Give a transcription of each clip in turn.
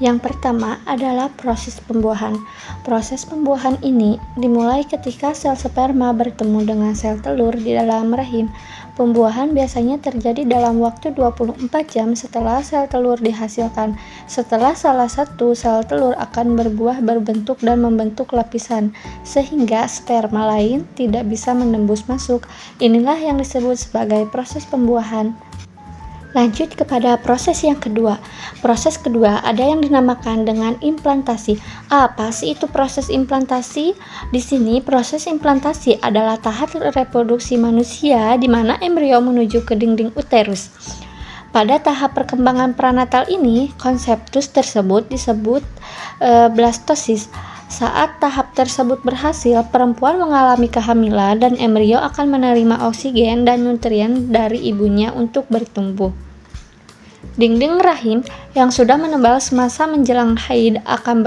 Yang pertama adalah proses pembuahan. Proses pembuahan ini dimulai ketika sel sperma bertemu dengan sel telur di dalam rahim. Pembuahan biasanya terjadi dalam waktu 24 jam setelah sel telur dihasilkan. Setelah salah satu sel telur akan berbuah berbentuk dan membentuk lapisan, sehingga sperma lain tidak bisa menembus masuk. Inilah yang disebut sebagai proses pembuahan. Lanjut kepada proses yang kedua. Proses kedua ada yang dinamakan dengan implantasi. Apa sih itu proses implantasi? Di sini proses implantasi adalah tahap reproduksi manusia di mana embrio menuju ke dinding uterus. Pada tahap perkembangan pranatal ini, konseptus tersebut disebut blastosis. Saat tahap tersebut berhasil, perempuan mengalami kehamilan dan embrio akan menerima oksigen dan nutrien dari ibunya untuk bertumbuh. Dinding rahim yang sudah menebal semasa menjelang haid akan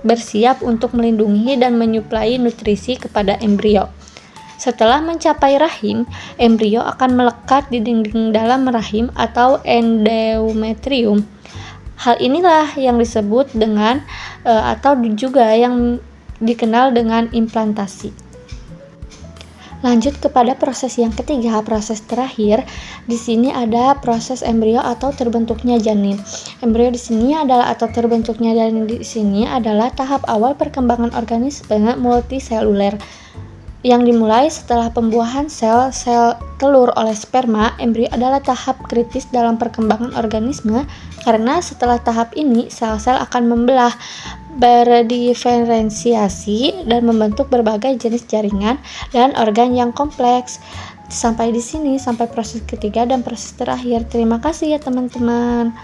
bersiap untuk melindungi dan menyuplai nutrisi kepada embrio. Setelah mencapai rahim, embrio akan melekat di dinding dalam rahim atau endometrium. Hal inilah yang disebut dengan atau juga yang dikenal dengan implantasi. Lanjut kepada proses yang ketiga, proses terakhir. Di sini ada proses embrio atau terbentuknya janin. Embrio di sini adalah atau terbentuknya janin di sini adalah tahap awal perkembangan organisme multiseluler yang dimulai setelah pembuahan sel-sel telur oleh sperma. Embrio adalah tahap kritis dalam perkembangan organisme karena setelah tahap ini sel-sel akan membelah, berdiferensiasi dan membentuk berbagai jenis jaringan dan organ yang kompleks. Sampai di sini, sampai proses ketiga dan proses terakhir. Terima kasih ya teman-teman.